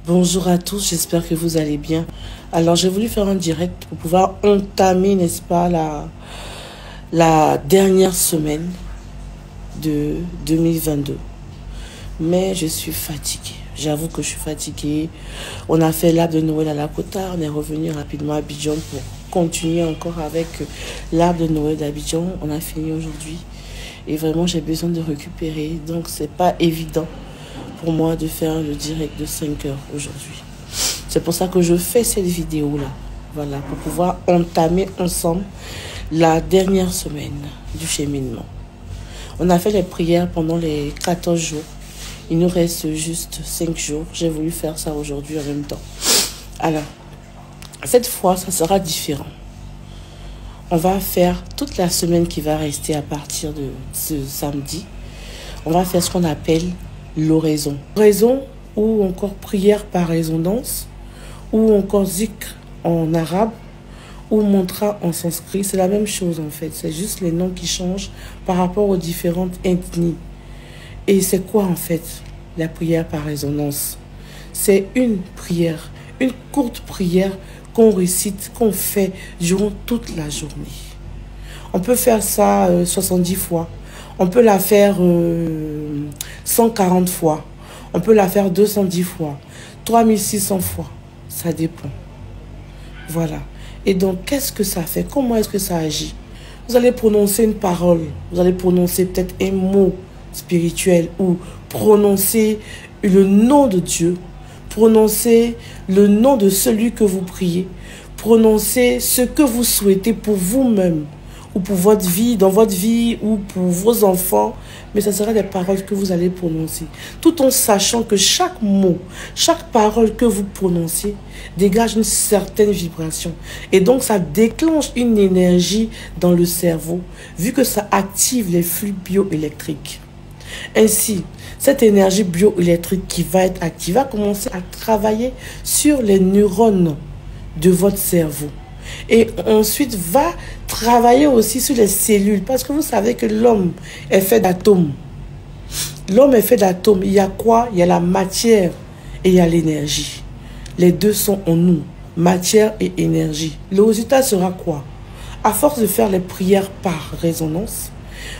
Bonjour à tous, j'espère que vous allez bien. Alors j'ai voulu faire un direct pour pouvoir entamer, n'est-ce pas, la dernière semaine de 2022. Mais je suis fatiguée, j'avoue que je suis fatiguée. On a fait l'arbre de Noël à la Cota, on est revenu rapidement à Abidjan pour continuer encore avec l'arbre de Noël d'Abidjan. On a fini aujourd'hui et vraiment j'ai besoin de récupérer, donc c'est pas évident pour moi de faire le direct de 5 heures aujourd'hui. C'est pour ça que je fais cette vidéo-là. Voilà, pour pouvoir entamer ensemble la dernière semaine du cheminement. On a fait les prières pendant les 14 jours. Il nous reste juste 5 jours. J'ai voulu faire ça aujourd'hui en même temps. Alors, cette fois, ça sera différent. On va faire toute la semaine qui va rester à partir de ce samedi. On va faire ce qu'on appelle l'oraison. L'oraison ou encore prière par résonance ou encore zikr en arabe ou mantra en sanskrit. C'est la même chose en fait. C'est juste les noms qui changent par rapport aux différentes ethnies. Et c'est quoi en fait la prière par résonance? C'est une prière, une courte prière qu'on récite, qu'on fait durant toute la journée. On peut faire ça 70 fois. On peut la faire 140 fois. On peut la faire 210 fois. 3600 fois. Ça dépend. Voilà. Et donc, qu'est-ce que ça fait? Comment est-ce que ça agit? Vous allez prononcer une parole. Vous allez prononcer peut-être un mot spirituel ou prononcer le nom de Dieu. Prononcer le nom de celui que vous priez. Prononcer ce que vous souhaitez pour vous-même. Ou pour votre vie, dans votre vie, ou pour vos enfants. Mais ce sera des paroles que vous allez prononcer. Tout en sachant que chaque mot, chaque parole que vous prononcez dégage une certaine vibration. Et donc, ça déclenche une énergie dans le cerveau, vu que ça active les flux bioélectriques. Ainsi, cette énergie bioélectrique qui va être active va commencer à travailler sur les neurones de votre cerveau. Et ensuite va travailler aussi sur les cellules. Parce que vous savez que l'homme est fait d'atomes. L'homme est fait d'atomes. Il y a quoi? Il y a la matière et il y a l'énergie. Les deux sont en nous. Matière et énergie. Le résultat sera quoi? À force de faire les prières par résonance,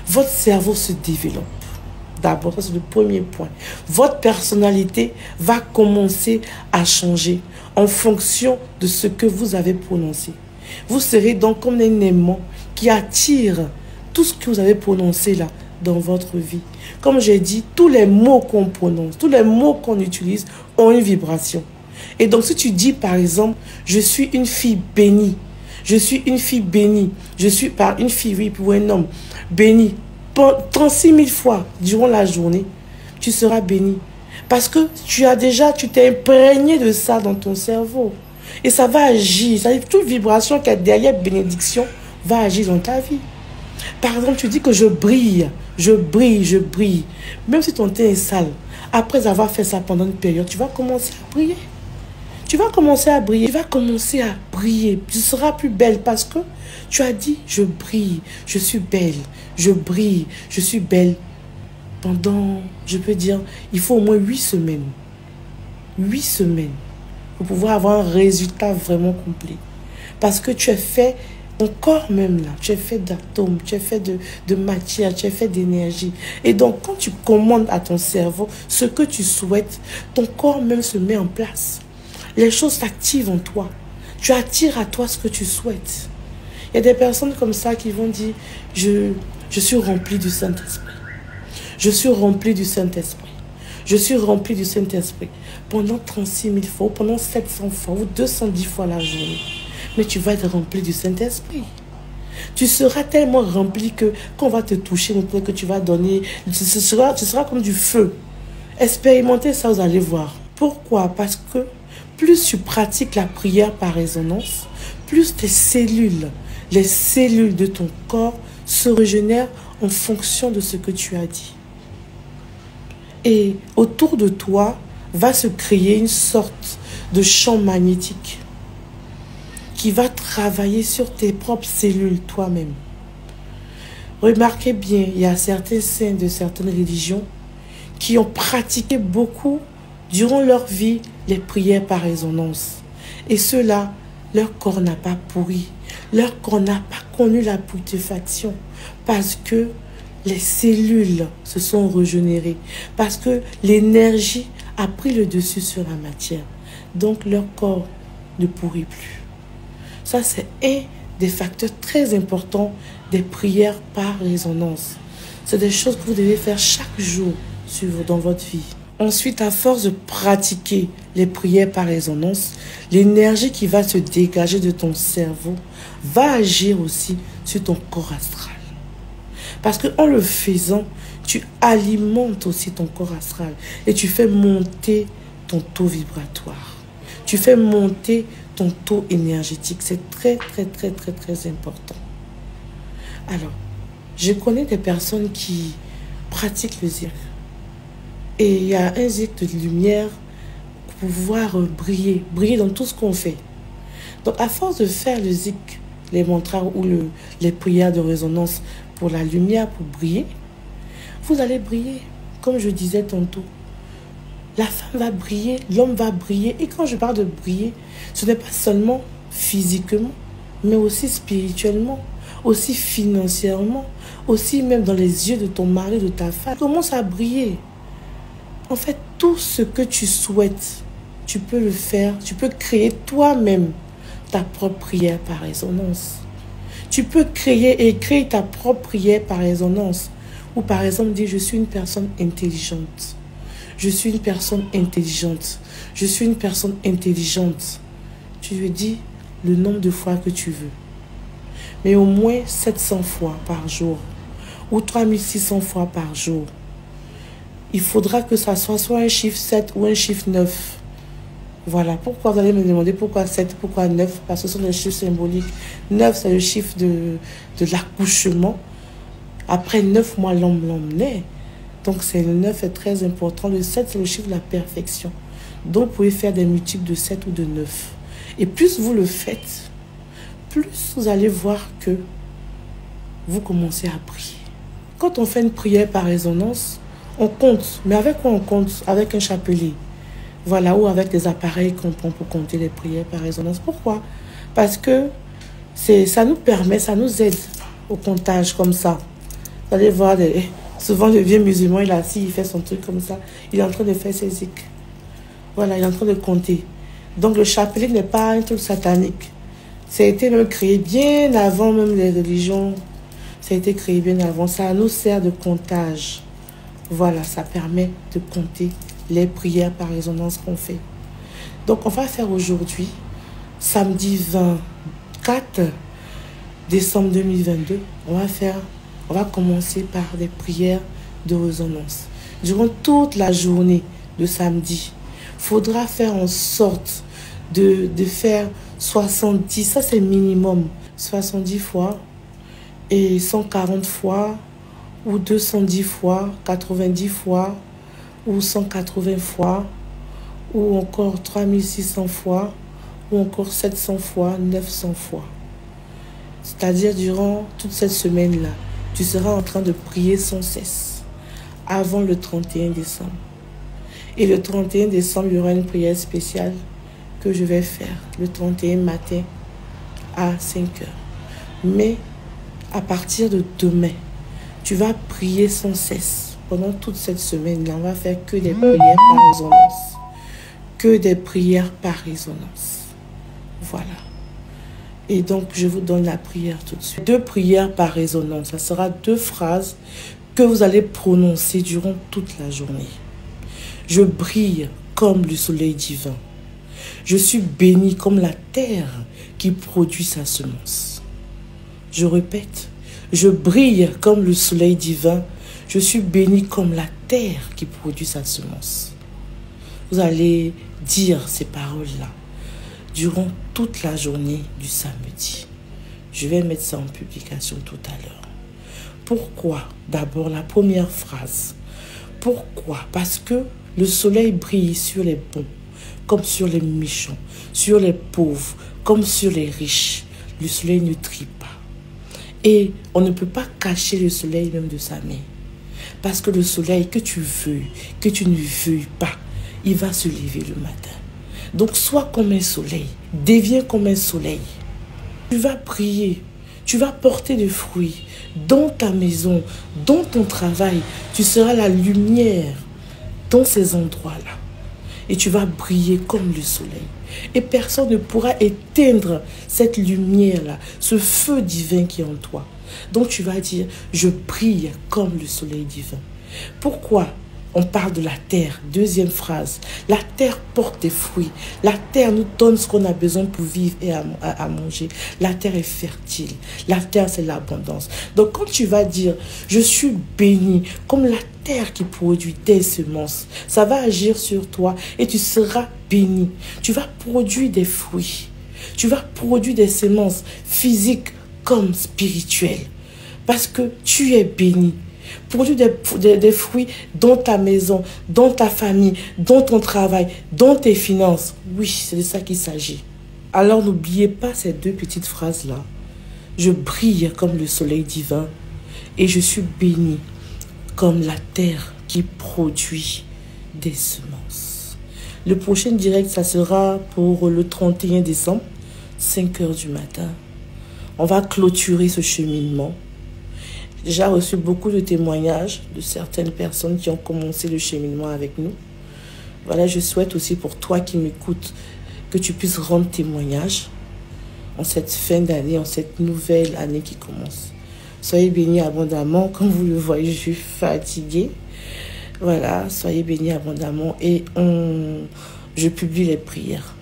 votre cerveau se développe. D'abord, ça c'est le premier point. Votre personnalité va commencer à changer en fonction de ce que vous avez prononcé. Vous serez donc comme un aimant qui attire tout ce que vous avez prononcé là dans votre vie. Comme j'ai dit, tous les mots qu'on prononce, tous les mots qu'on utilise ont une vibration. Et donc si tu dis par exemple, je suis une fille bénie, je suis une fille bénie, je suis par une fille, oui, pour un homme, bénie, 36 000 fois durant la journée, tu seras béni. Parce que tu t'es imprégné de ça dans ton cerveau. Et ça va agir. Ça, toute vibration qui est derrière bénédiction va agir dans ta vie. Par exemple, tu dis que je brille, je brille, je brille. Même si ton teint est sale, après avoir fait ça pendant une période, tu vas commencer à briller. Tu vas commencer à briller. Tu vas commencer à briller. Tu seras plus belle parce que tu as dit, je brille, je suis belle, je brille, je suis belle. Pendant, je peux dire, il faut au moins 8 semaines. 8 semaines pour pouvoir avoir un résultat vraiment complet. Parce que tu es fait, ton corps même là, tu es fait d'atomes, tu es fait de matière, tu es fait d'énergie. Et donc, quand tu commandes à ton cerveau ce que tu souhaites, ton corps même se met en place. Les choses s'activent en toi. Tu attires à toi ce que tu souhaites. Il y a des personnes comme ça qui vont dire, je suis rempli du Saint-Esprit. Je suis rempli du Saint-Esprit. Je suis rempli du Saint-Esprit. Pendant 36 000 fois, ou pendant 700 fois, ou 210 fois la journée. Mais tu vas être rempli du Saint-Esprit. Tu seras tellement rempli que quand on va te toucher, que tu vas donner, tu seras comme du feu. Expérimentez ça, vous allez voir. Pourquoi? Parce que plus tu pratiques la prière par résonance, plus tes cellules, les cellules de ton corps se régénèrent en fonction de ce que tu as dit. Et autour de toi va se créer une sorte de champ magnétique qui va travailler sur tes propres cellules toi-même. Remarquez bien, il y a certains saints de certaines religions qui ont pratiqué beaucoup durant leur vie les prières par résonance. Et ceux-là, leur corps n'a pas pourri. Leur corps n'a pas connu la putréfaction parce que les cellules se sont régénérées, parce que l'énergie a pris le dessus sur la matière. Donc leur corps ne pourrit plus. Ça, c'est un des facteurs très importants des prières par résonance. C'est des choses que vous devez faire chaque jour dans votre vie. Ensuite, à force de pratiquer les prières par résonance, l'énergie qui va se dégager de ton cerveau va agir aussi sur ton corps astral. Parce qu'en le faisant, tu alimentes aussi ton corps astral et tu fais monter ton taux vibratoire. Tu fais monter ton taux énergétique. C'est très, très, très, très, très important. Alors, je connais des personnes qui pratiquent le zikr. Et il y a un zikr de lumière pour pouvoir briller dans tout ce qu'on fait. Donc, à force de faire le zikr, les mantras ou les prières de résonance pour la lumière, pour briller, vous allez briller. Comme je disais tantôt, la femme va briller, l'homme va briller. Et quand je parle de briller, ce n'est pas seulement physiquement, mais aussi spirituellement, aussi financièrement, aussi même dans les yeux de ton mari, de ta femme. Commence à briller. En fait, tout ce que tu souhaites, tu peux le faire. Tu peux créer toi-même ta propre prière par résonance. Tu peux créer ta propre prière par résonance. Ou par exemple, dire, je suis une personne intelligente. Je suis une personne intelligente. Je suis une personne intelligente. Tu lui dis le nombre de fois que tu veux. Mais au moins 700 fois par jour. Ou 3600 fois par jour. Il faudra que ça soit un chiffre 7 ou un chiffre 9. Voilà. Pourquoi vous allez me demander pourquoi 7, pourquoi 9? Parce que ce sont des chiffres symboliques. 9, c'est le chiffre de l'accouchement. Après 9 mois, l'homme naît. Donc, le 9 est très important. Le 7, c'est le chiffre de la perfection. Donc, vous pouvez faire des multiples de 7 ou de 9. Et plus vous le faites, plus vous allez voir que vous commencez à prier. Quand on fait une prière par résonance, on compte. Mais avec quoi on compte? Avec un chapelet. Voilà, ou avec des appareils qu'on prend pour compter les prières par résonance. Pourquoi? Parce que ça nous permet, ça nous aide au comptage comme ça. Vous allez voir, souvent le vieux musulman, il est assis, il fait son truc comme ça. Il est en train de faire ses zikr. Voilà, il est en train de compter. Donc le chapelet n'est pas un truc satanique. Ça a été même créé bien avant même les religions. Ça a été créé bien avant. Ça nous sert de comptage. Voilà, ça permet de compter les prières par résonance qu'on fait. Donc, on va faire aujourd'hui, samedi 24 décembre 2022, on va commencer par des prières de résonance. Durant toute la journée de samedi, il faudra faire en sorte de faire 70, ça c'est minimum, 70 fois et 140 fois ou 210 fois, 90 fois ou 180 fois ou encore 3600 fois ou encore 700 fois, 900 fois. C'est-à-dire durant toute cette semaine-là, tu seras en train de prier sans cesse avant le 31 décembre. Et le 31 décembre, il y aura une prière spéciale que je vais faire le 31 matin à 5 heures. Mais à partir de demain, tu vas prier sans cesse. Pendant toute cette semaine-là, on va faire que des prières par résonance. Que des prières par résonance. Voilà. Et donc, je vous donne la prière tout de suite. 2 prières par résonance. Ça sera 2 phrases que vous allez prononcer durant toute la journée. Je brille comme le soleil divin. Je suis béni comme la terre qui produit sa semence. Je répète. Je brille comme le soleil divin. Je suis béni comme la terre qui produit sa semence. Vous allez dire ces paroles-là durant toute la journée du samedi. Je vais mettre ça en publication tout à l'heure. Pourquoi? D'abord, la première phrase. Pourquoi? Parce que le soleil brille sur les bons, comme sur les méchants, sur les pauvres, comme sur les riches. Le soleil ne trille pas. Et on ne peut pas cacher le soleil même de sa main. Parce que le soleil, que tu veuilles, que tu ne veuilles pas, il va se lever le matin. Donc, sois comme un soleil. Deviens comme un soleil. Tu vas briller. Tu vas porter des fruits dans ta maison, dans ton travail. Tu seras la lumière dans ces endroits-là. Et tu vas briller comme le soleil. Et personne ne pourra éteindre cette lumière-là, ce feu divin qui est en toi. Donc tu vas dire, je brille comme le soleil divin. Pourquoi on parle de la terre? Deuxième phrase, la terre porte des fruits. La terre nous donne ce qu'on a besoin pour vivre et à manger. La terre est fertile. La terre, c'est l'abondance. Donc quand tu vas dire, je suis béni comme la terre qui produit des semences, ça va agir sur toi et tu seras béni. Tu vas produire des fruits. Tu vas produire des semences physiques comme spirituelles. Parce que tu es béni. Produis des fruits dans ta maison, dans ta famille, dans ton travail, dans tes finances. Oui, c'est de ça qu'il s'agit. Alors n'oubliez pas ces deux petites phrases-là. Je brille comme le soleil divin et je suis béni comme la terre qui produit des semences. Le prochain direct, ça sera pour le 31 décembre, 5 h du matin. On va clôturer ce cheminement. J'ai reçu beaucoup de témoignages de certaines personnes qui ont commencé le cheminement avec nous. Voilà, je souhaite aussi pour toi qui m'écoutes que tu puisses rendre témoignage en cette fin d'année, en cette nouvelle année qui commence. Soyez bénis abondamment. Comme vous le voyez, je suis fatiguée. Voilà, soyez bénis abondamment et je publie les prières.